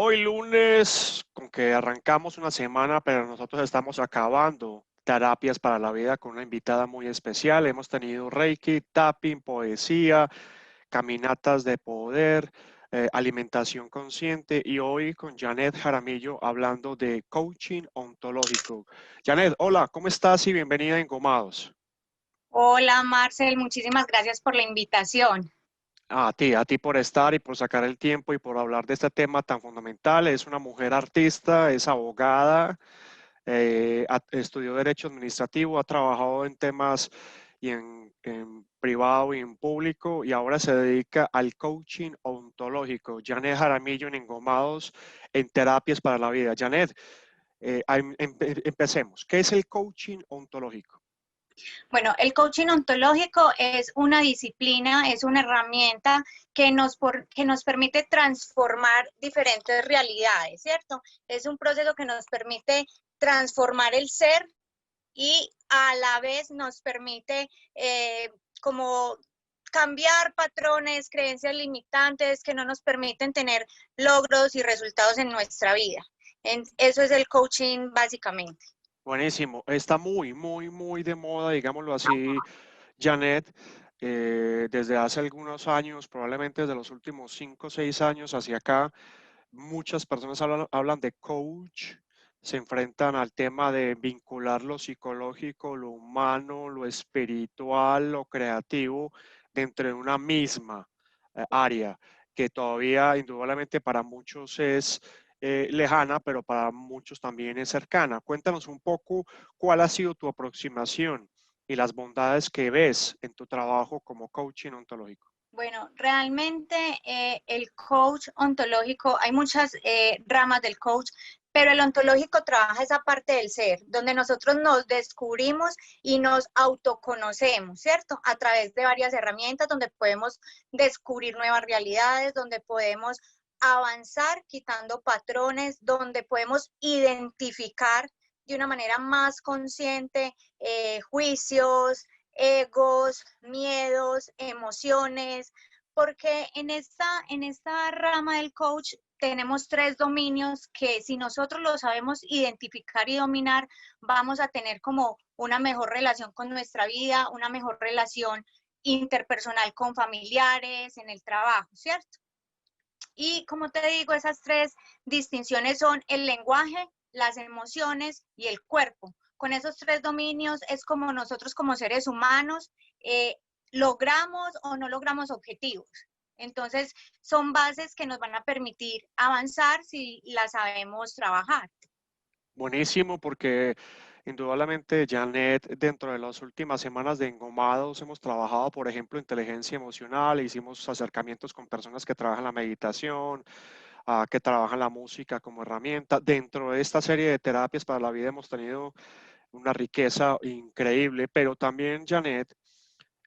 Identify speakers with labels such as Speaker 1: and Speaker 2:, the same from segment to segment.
Speaker 1: Hoy lunes, con que arrancamos una semana, pero nosotros estamos acabando terapias para la vida con una invitada muy especial. Hemos tenido Reiki, tapping, poesía, caminatas de poder, alimentación consciente y hoy con Janet Jaramillo hablando de coaching ontológico. Janet, hola, ¿cómo estás y bienvenida a Engomados?
Speaker 2: Hola Marcel, muchísimas gracias por la invitación.
Speaker 1: A ti por estar y por sacar el tiempo y por hablar de este tema tan fundamental. Es una mujer artista, es abogada, estudió Derecho Administrativo, ha trabajado en temas y en privado y en público y ahora se dedica al coaching ontológico. Janet Jaramillo en Engomados en Terapias para la Vida. Janet, empecemos. ¿Qué es el coaching ontológico?
Speaker 2: Bueno, el coaching ontológico es una disciplina, es una herramienta que nos permite transformar diferentes realidades, ¿cierto? Es un proceso que nos permite transformar el ser y a la vez nos permite como cambiar patrones, creencias limitantes que no nos permiten tener logros y resultados en nuestra vida. Eso es el coaching básicamente.
Speaker 1: Buenísimo. Está muy de moda, digámoslo así, Janet, desde hace algunos años, probablemente desde los últimos 5 o 6 años hacia acá, muchas personas hablan de coach, se enfrentan al tema de vincular lo psicológico, lo humano, lo espiritual, lo creativo dentro de una misma área, que todavía indudablemente para muchos es lejana, pero para muchos también es cercana. Cuéntanos un poco cuál ha sido tu aproximación y las bondades que ves en tu trabajo como coaching ontológico.
Speaker 2: Bueno, realmente el coach ontológico, hay muchas ramas del coach, pero el ontológico trabaja esa parte del ser, donde nosotros nos descubrimos y nos autoconocemos, ¿cierto? A través de varias herramientas donde podemos descubrir nuevas realidades, donde podemos avanzar quitando patrones, donde podemos identificar de una manera más consciente juicios, egos, miedos, emociones, porque en esta rama del coach tenemos tres dominios que si nosotros lo sabemos identificar y dominar, vamos a tener como una mejor relación con nuestra vida, una mejor relación interpersonal con familiares, en el trabajo, ¿cierto? Y como te digo, esas tres distinciones son el lenguaje, las emociones y el cuerpo. Con esos tres dominios es como nosotros como seres humanos logramos o no logramos objetivos. Entonces, son bases que nos van a permitir avanzar si las sabemos trabajar.
Speaker 1: Buenísimo, porque indudablemente, Janet, dentro de las últimas semanas de Engomados hemos trabajado, por ejemplo, inteligencia emocional, hicimos acercamientos con personas que trabajan la meditación, que trabajan la música como herramienta. Dentro de esta serie de terapias para la vida hemos tenido una riqueza increíble, pero también, Janet,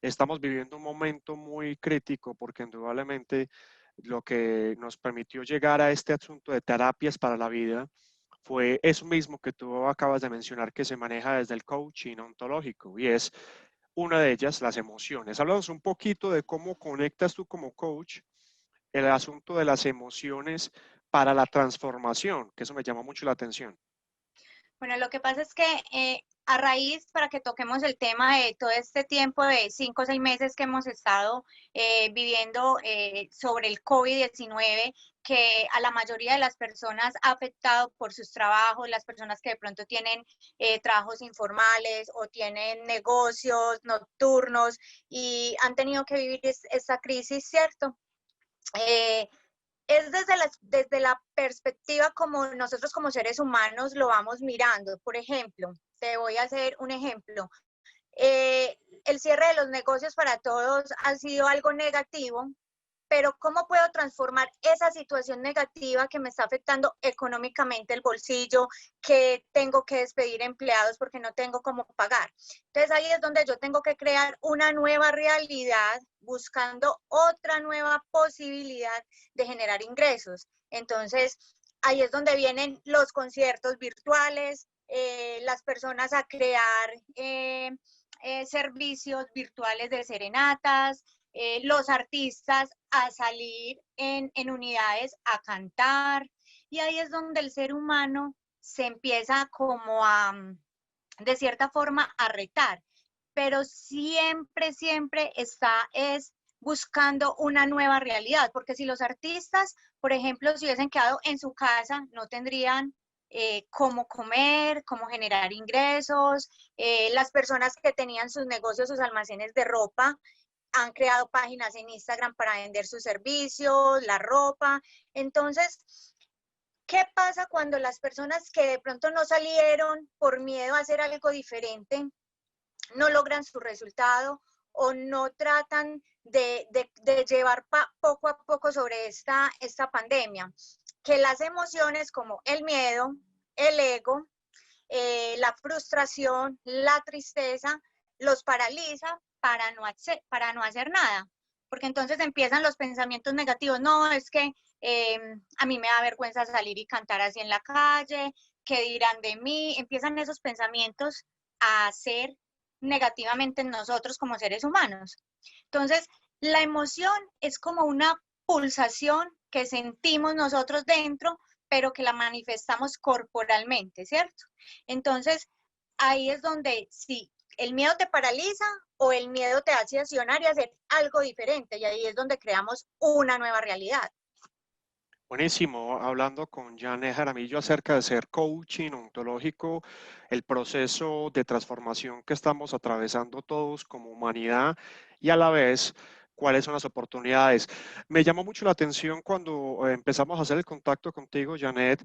Speaker 1: estamos viviendo un momento muy crítico porque indudablemente lo que nos permitió llegar a este asunto de terapias para la vida fue eso mismo que tú acabas de mencionar que se maneja desde el coaching ontológico y es una de ellas las emociones. Háblanos un poquito de cómo conectas tú como coach el asunto de las emociones para la transformación, que eso me llama mucho la atención.
Speaker 2: Bueno, lo que pasa es que a raíz, para que toquemos el tema de todo este tiempo de 5 o 6 meses que hemos estado viviendo sobre el COVID-19, que a la mayoría de las personas ha afectado por sus trabajos, las personas que de pronto tienen trabajos informales o tienen negocios nocturnos y han tenido que vivir esta crisis, ¿cierto? Eh, es desde la perspectiva como nosotros como seres humanos lo vamos mirando. Por ejemplo, te voy a hacer un ejemplo. El cierre de los negocios para todos ha sido algo negativo, pero ¿cómo puedo transformar esa situación negativa que me está afectando económicamente el bolsillo, que tengo que despedir empleados porque no tengo cómo pagar? Entonces ahí es donde yo tengo que crear una nueva realidad buscando otra nueva posibilidad de generar ingresos. Entonces ahí es donde vienen los conciertos virtuales, las personas a crear servicios virtuales de serenatas, los artistas a salir en unidades a cantar. Y ahí es donde el ser humano se empieza como a, de cierta forma, a retar, pero siempre, siempre está es buscando una nueva realidad, porque si los artistas, por ejemplo, si hubiesen quedado en su casa, no tendrían cómo comer, cómo generar ingresos. Las personas que tenían sus negocios, sus almacenes de ropa, han creado páginas en Instagram para vender sus servicios, la ropa. Entonces, ¿qué pasa cuando las personas que de pronto no salieron por miedo a hacer algo diferente, no logran su resultado o no tratan de llevar poco a poco sobre esta pandemia? Que las emociones como el miedo, el ego, la frustración, la tristeza, los paraliza para no hacer nada. Porque entonces empiezan los pensamientos negativos. No, es que a mí me da vergüenza salir y cantar así en la calle, ¿qué dirán de mí? Empiezan esos pensamientos a ser negativamente en nosotros como seres humanos. Entonces, la emoción es como una pulsación que sentimos nosotros dentro, pero que la manifestamos corporalmente, ¿cierto? Entonces, ahí es donde si el miedo te paraliza o el miedo te hace accionar y hacer algo diferente, y ahí es donde creamos una nueva realidad.
Speaker 1: Buenísimo, hablando con Janet Jaramillo acerca de ser coaching ontológico, el proceso de transformación que estamos atravesando todos como humanidad y a la vez cuáles son las oportunidades. Me llamó mucho la atención cuando empezamos a hacer el contacto contigo, Janet,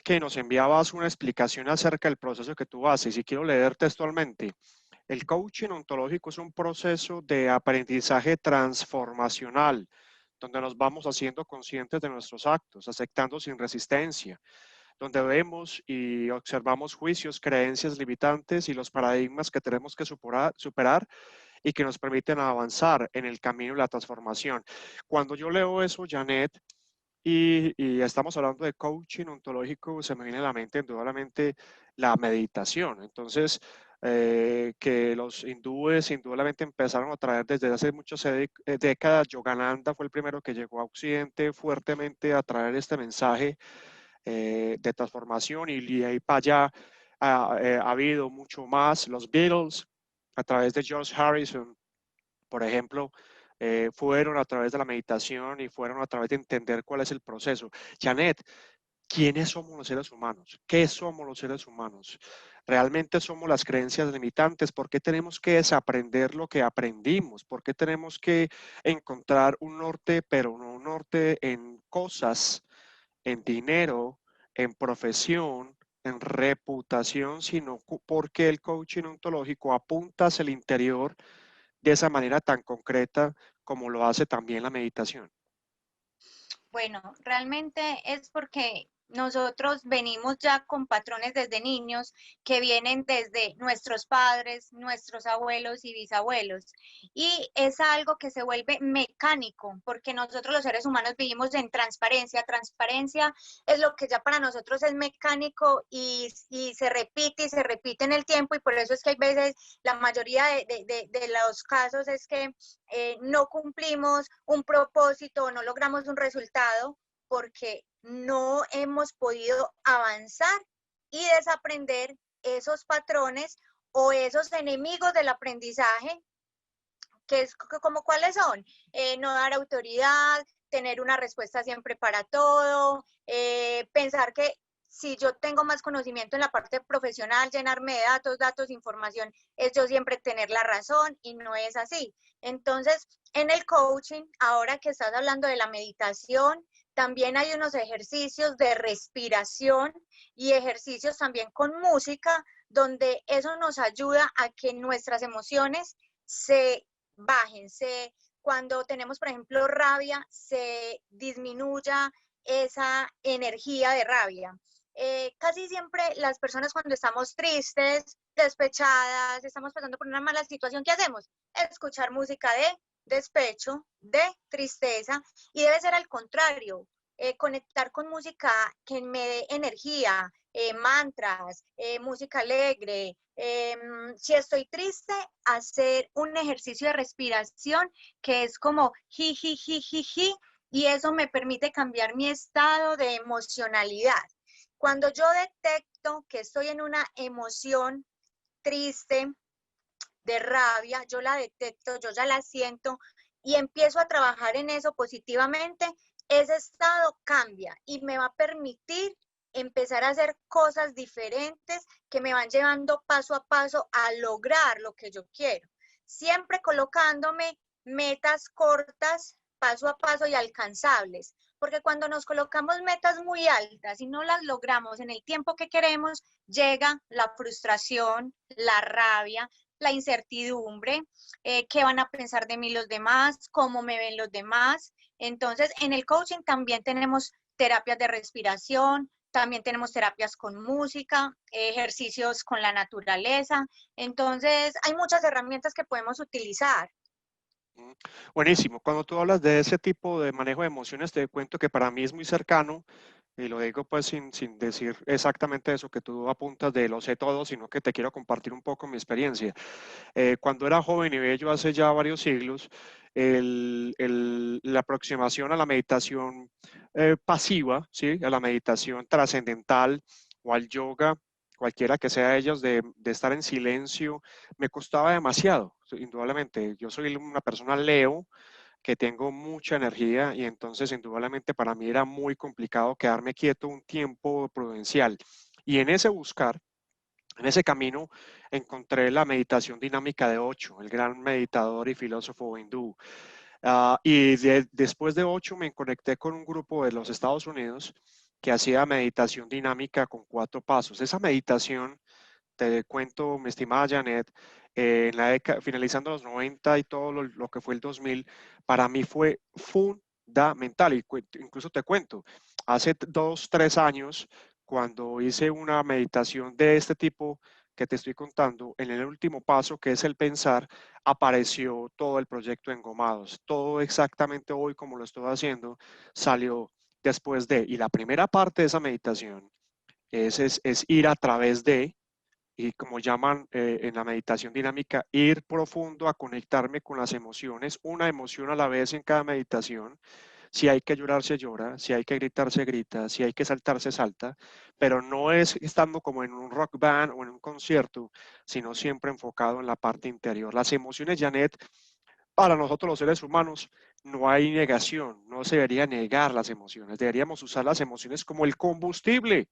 Speaker 1: que nos enviabas una explicación acerca del proceso que tú haces y quiero leer textualmente. El coaching ontológico es un proceso de aprendizaje transformacional donde nos vamos haciendo conscientes de nuestros actos, aceptando sin resistencia, donde vemos y observamos juicios, creencias limitantes y los paradigmas que tenemos que superar y que nos permiten avanzar en el camino de la transformación. Cuando yo leo eso, Janet, y estamos hablando de coaching ontológico, se me viene a la mente indudablemente la meditación. Entonces, que los hindúes indudablemente empezaron a traer desde hace muchas décadas. Yogananda fue el primero que llegó a Occidente fuertemente a traer este mensaje de transformación y de ahí para allá ha habido mucho más. Los Beatles, a través de George Harrison, por ejemplo, fueron a través de la meditación y fueron a través de entender cuál es el proceso. Janet, ¿quiénes somos los seres humanos? ¿Qué somos los seres humanos? ¿Realmente somos las creencias limitantes? ¿Por qué tenemos que desaprender lo que aprendimos? ¿Por qué tenemos que encontrar un norte, pero no un norte en cosas, en dinero, en profesión, en reputación, sino porque el coaching ontológico apunta hacia el interior de esa manera tan concreta como lo hace también la meditación?
Speaker 2: Bueno, realmente es porque nosotros venimos ya con patrones desde niños que vienen desde nuestros padres, nuestros abuelos y bisabuelos. Y es algo que se vuelve mecánico, porque nosotros los seres humanos vivimos en transparencia. Transparencia es lo que ya para nosotros es mecánico y se repite en el tiempo, y por eso es que hay veces, la mayoría de los casos es que no cumplimos un propósito o no logramos un resultado porque no hemos podido avanzar y desaprender esos patrones o esos enemigos del aprendizaje, que es como cuáles son. No dar autoridad, tener una respuesta siempre para todo, pensar que si yo tengo más conocimiento en la parte profesional, llenarme de datos, información, es yo siempre tener la razón, y no es así. Entonces, en el coaching, ahora que estás hablando de la meditación, también hay unos ejercicios de respiración y ejercicios también con música, donde eso nos ayuda a que nuestras emociones se bajen, cuando tenemos, por ejemplo, rabia, se disminuya esa energía de rabia. Casi siempre las personas, cuando estamos tristes, despechadas, estamos pasando por una mala situación, ¿qué hacemos? Escuchar música de despecho, de tristeza, y debe ser al contrario. Conectar con música que me dé energía, mantras, música alegre. Si estoy triste, hacer un ejercicio de respiración que es como ji, ji, ji, ji, ji, y eso me permite cambiar mi estado de emocionalidad. Cuando yo detecto que estoy en una emoción triste, de rabia, yo la detecto, yo ya la siento y empiezo a trabajar en eso positivamente, ese estado cambia y me va a permitir empezar a hacer cosas diferentes que me van llevando paso a paso a lograr lo que yo quiero. Siempre colocándome metas cortas, paso a paso y alcanzables. Porque cuando nos colocamos metas muy altas y no las logramos en el tiempo que queremos, llega la frustración, la rabia, la incertidumbre, qué van a pensar de mí los demás, cómo me ven los demás. Entonces, en el coaching también tenemos terapias de respiración, también tenemos terapias con música, ejercicios con la naturaleza. Entonces, hay muchas herramientas que podemos utilizar.
Speaker 1: Buenísimo. Cuando tú hablas de ese tipo de manejo de emociones, te cuento que para mí es muy cercano, y lo digo pues sin decir exactamente eso que tú apuntas de lo sé todo, sino que te quiero compartir un poco mi experiencia. Cuando era joven y bello hace ya varios siglos, la aproximación a la meditación pasiva, ¿sí? A la meditación trascendental o al yoga, cualquiera que sea ellos, de estar en silencio, me costaba demasiado, indudablemente. Yo soy una persona Leo, que tengo mucha energía y entonces indudablemente para mí era muy complicado quedarme quieto un tiempo prudencial. Y en ese buscar, en ese camino, encontré la meditación dinámica de Osho, el gran meditador y filósofo hindú. Después de Osho me conecté con un grupo de los Estados Unidos que hacía meditación dinámica con 4 pasos. Esa meditación, te cuento, mi estimada Janet, en la década, finalizando los 90 y todo lo que fue el 2000, para mí fue fundamental. Y incluso te cuento, hace 2, 3 años, cuando hice una meditación de este tipo que te estoy contando, en el último paso, que es el pensar, apareció todo el proyecto Engomados. Todo exactamente hoy como lo estoy haciendo, salió después de. Y la primera parte de esa meditación es ir a través de, y como llaman en la meditación dinámica, ir profundo a conectarme con las emociones, una emoción a la vez en cada meditación. Si hay que llorar, se llora, si hay que gritar, se grita, si hay que saltar, se salta, pero no es estando como en un rock band o en un concierto, sino siempre enfocado en la parte interior. Las emociones, Janet, para nosotros los seres humanos, no hay negación, no se debería negar las emociones, deberíamos usar las emociones como el combustible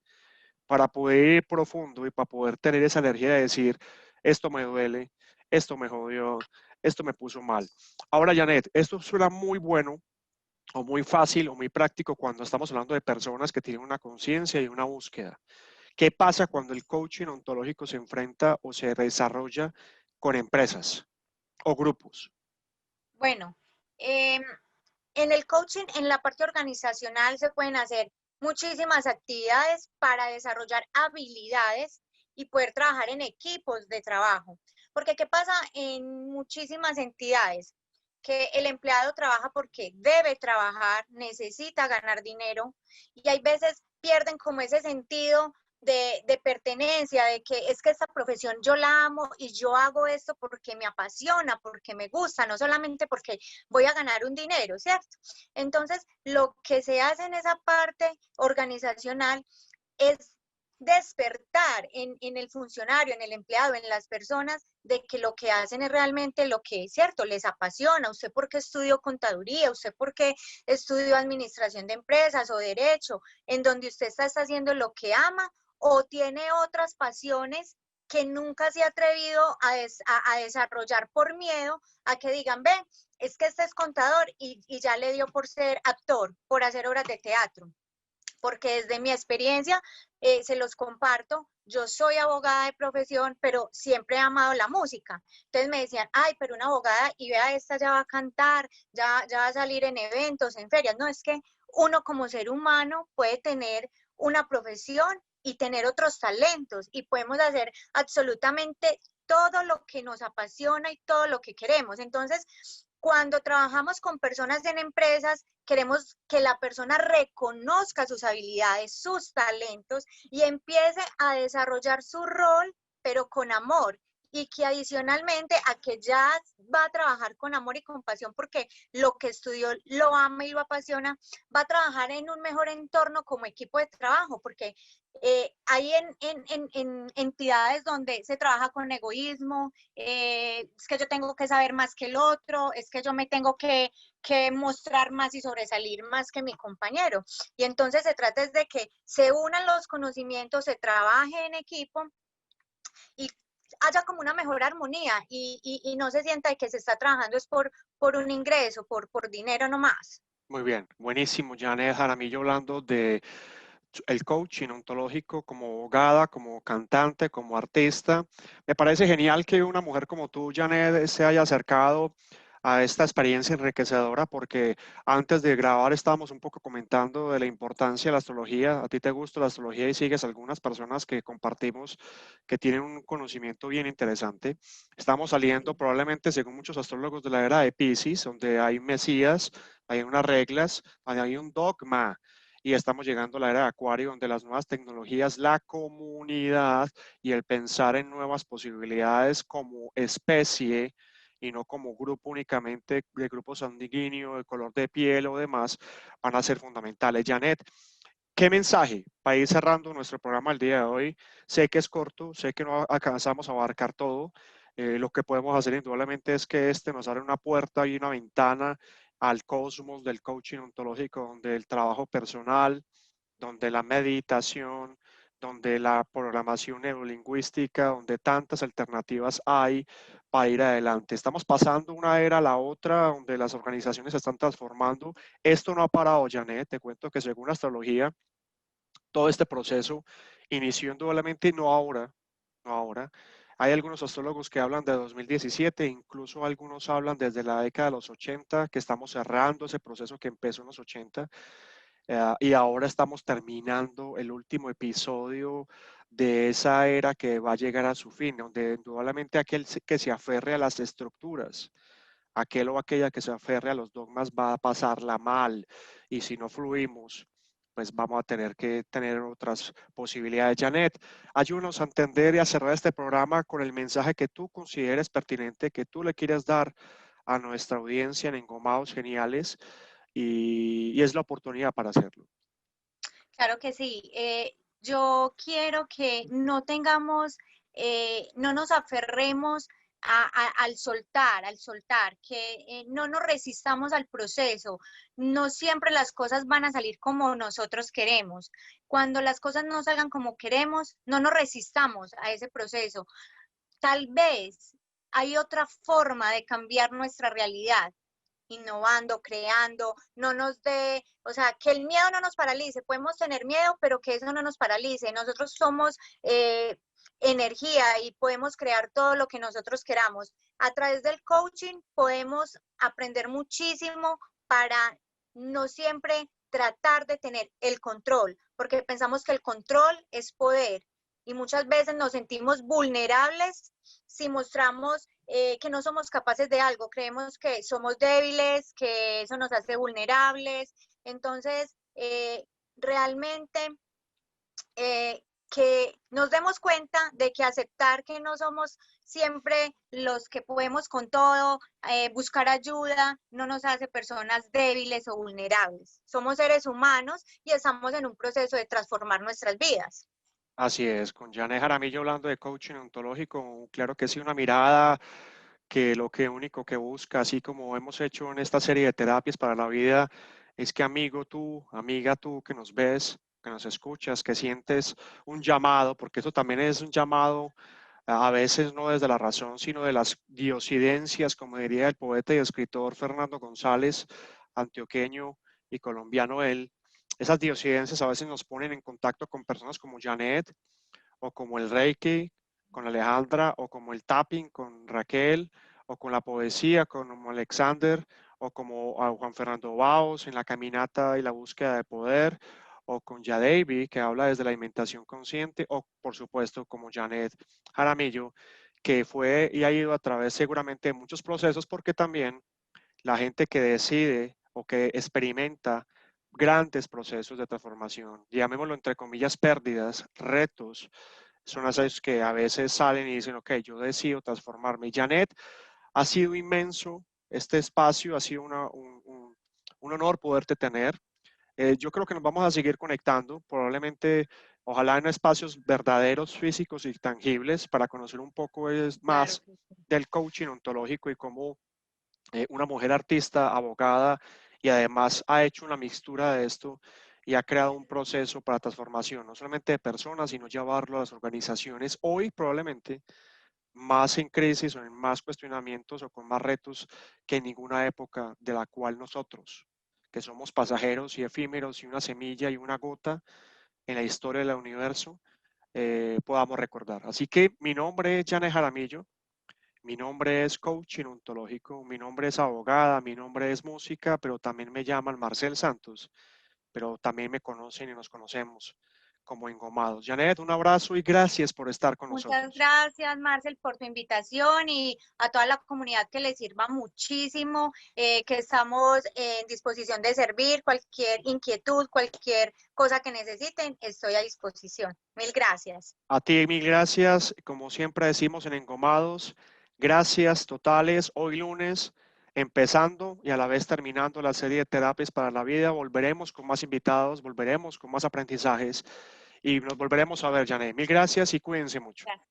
Speaker 1: para poder ir profundo y para poder tener esa energía de decir, esto me duele, esto me jodió, esto me puso mal. Ahora, Janet, esto suena muy bueno o muy fácil o muy práctico cuando estamos hablando de personas que tienen una conciencia y una búsqueda. ¿Qué pasa cuando el coaching ontológico se enfrenta o se desarrolla con empresas o grupos?
Speaker 2: Bueno, eh, en el coaching, en la parte organizacional, se pueden hacer muchísimas actividades para desarrollar habilidades y poder trabajar en equipos de trabajo. Porque ¿qué pasa en muchísimas entidades? Que el empleado trabaja porque debe trabajar, necesita ganar dinero y hay veces pierden como ese sentido de pertenencia, de que es que esta profesión yo la amo y yo hago esto porque me apasiona, porque me gusta, no solamente porque voy a ganar un dinero, ¿cierto? Entonces, lo que se hace en esa parte organizacional es despertar en el funcionario, en el empleado, en las personas, de que lo que hacen es realmente lo que es cierto, les apasiona. ¿Usted por qué estudió contaduría? ¿Usted por qué estudió administración de empresas o derecho? En donde usted está haciendo lo que ama o tiene otras pasiones que nunca se ha atrevido a desarrollar por miedo a que digan, ve, es que este es contador y ya le dio por ser actor, por hacer obras de teatro. Porque desde mi experiencia, se los comparto, yo soy abogada de profesión, pero siempre he amado la música. Entonces me decían, ay, pero una abogada y vea, esta ya va a cantar, ya va a salir en eventos, en ferias. No, es que uno como ser humano puede tener una profesión y tener otros talentos y podemos hacer absolutamente todo lo que nos apasiona y todo lo que queremos. Entonces, cuando trabajamos con personas en empresas, queremos que la persona reconozca sus habilidades, sus talentos y empiece a desarrollar su rol, pero con amor y que adicionalmente a que ya va a trabajar con amor y compasión porque lo que estudió lo ama y lo apasiona, va a trabajar en un mejor entorno como equipo de trabajo, porque hay en entidades donde se trabaja con egoísmo, es que yo tengo que saber más que el otro, es que yo me tengo que mostrar más y sobresalir más que mi compañero. Y entonces se trata de que se unan los conocimientos, se trabaje en equipo y haya como una mejor armonía y no se sienta que se está trabajando es por un ingreso, por dinero nomás.
Speaker 1: Muy bien, buenísimo, Janet Jaramillo, hablando de el coaching ontológico como abogada, como cantante, como artista. Me parece genial que una mujer como tú, Janet, se haya acercado a esta experiencia enriquecedora, porque antes de grabar estábamos un poco comentando de la importancia de la astrología. A ti te gusta la astrología y sigues algunas personas que compartimos que tienen un conocimiento bien interesante. Estamos saliendo probablemente, según muchos astrólogos, de la era de Piscis, donde hay mesías, hay unas reglas, hay un dogma, y estamos llegando a la era de Acuario, donde las nuevas tecnologías, la comunidad y el pensar en nuevas posibilidades como especie y no como grupo únicamente de grupo sanguíneo, de color de piel o demás, van a ser fundamentales. Janet, ¿qué mensaje para ir cerrando nuestro programa el día de hoy? Sé que es corto, sé que no alcanzamos a abarcar todo. Lo que podemos hacer indudablemente es que este nos abre una puerta y una ventana al cosmos del coaching ontológico, donde el trabajo personal, donde la meditación, donde la programación neurolingüística, donde tantas alternativas hay para ir adelante. Estamos pasando una era a la otra, donde las organizaciones se están transformando. Esto no ha parado, Janet. Te cuento que según la astrología, todo este proceso inició indudablemente no ahora, no ahora. Hay algunos astrólogos que hablan de 2017, incluso algunos hablan desde la década de los 80, que estamos cerrando ese proceso que empezó en los 80, y ahora estamos terminando el último episodio de esa era que va a llegar a su fin, donde indudablemente aquel que se aferre a las estructuras, aquel o aquella que se aferre a los dogmas va a pasarla mal, y si no fluimos, pues vamos a tener que tener otras posibilidades. Janet, ayúdanos a entender y a cerrar este programa con el mensaje que tú consideres pertinente, que tú le quieras dar a nuestra audiencia en Engomados Geniales, y es la oportunidad para hacerlo.
Speaker 2: Claro que sí. Yo quiero que no tengamos, no nos aferremos al soltar, que no nos resistamos al proceso. No siempre las cosas van a salir como nosotros queremos. Cuando las cosas no salgan como queremos, no nos resistamos a ese proceso. Tal vez hay otra forma de cambiar nuestra realidad, innovando, creando, no nos dé, o sea, que el miedo no nos paralice. Podemos tener miedo, pero que eso no nos paralice. Nosotros somos energía y podemos crear todo lo que nosotros queramos. A través del coaching podemos aprender muchísimo para no siempre tratar de tener el control, porque pensamos que el control es poder y muchas veces nos sentimos vulnerables si mostramos que no somos capaces de algo, creemos que somos débiles, que eso nos hace vulnerables. Entonces, realmente que nos demos cuenta de que aceptar que no somos siempre los que podemos con todo, buscar ayuda, no nos hace personas débiles o vulnerables. Somos seres humanos y estamos en un proceso de transformar nuestras vidas.
Speaker 1: Así es, con Janet Jaramillo hablando de coaching ontológico, claro que sí, una mirada que lo que único que busca, así como hemos hecho en esta serie de terapias para la vida, es que amigo tú, amiga tú, que nos ves, que nos escuchas, que sientes un llamado, porque eso también es un llamado, a veces no desde la razón, sino de las diosidencias, como diría el poeta y escritor Fernando González, antioqueño y colombiano él. Esas diosidencias a veces nos ponen en contacto con personas como Janet, o como el Reiki con Alejandra, o como el tapping con Raquel, o con la poesía como Alexander, o como a Juan Fernando Baos en la caminata y la búsqueda de poder, o con Yadevi, que habla desde la alimentación consciente, o por supuesto como Janet Jaramillo, que fue y ha ido a través seguramente de muchos procesos, porque también la gente que decide o que experimenta grandes procesos de transformación, llamémoslo entre comillas pérdidas, retos, son esos que a veces salen y dicen, ok, yo decido transformarme. Janet, ha sido inmenso este espacio, ha sido un honor poderte tener. Yo creo que nos vamos a seguir conectando, probablemente, ojalá en espacios verdaderos, físicos y tangibles, para conocer un poco
Speaker 2: Claro
Speaker 1: más
Speaker 2: que sí.
Speaker 1: del coaching ontológico y cómo una mujer artista, abogada y además ha hecho una mixtura de esto y ha creado un proceso para transformación, no solamente de personas, sino llevarlo a las organizaciones. Hoy probablemente más en crisis o en más cuestionamientos o con más retos que en ninguna época de la cual nosotros, que somos pasajeros y efímeros y una semilla y una gota en la historia del universo, podamos recordar. Así que mi nombre es Janet Jaramillo, mi nombre es coaching ontológico, mi nombre es abogada, mi nombre es música, pero también me llaman Marcel Santos, pero también me conocen y nos conocemos como Engomados. Janet, un abrazo y gracias por estar con
Speaker 2: Muchas
Speaker 1: nosotros.
Speaker 2: gracias, Marcel, por tu invitación y a toda la comunidad que les sirva muchísimo, que estamos en disposición de servir cualquier inquietud, cualquier cosa que necesiten, estoy a disposición. Mil gracias.
Speaker 1: A ti, mil gracias. Como siempre decimos en Engomados, gracias totales. Hoy lunes, empezando y a la vez terminando la serie de terapias para la vida, volveremos con más invitados, volveremos con más aprendizajes y nos volveremos a ver, Janet. Mil gracias y cuídense mucho.
Speaker 2: Gracias.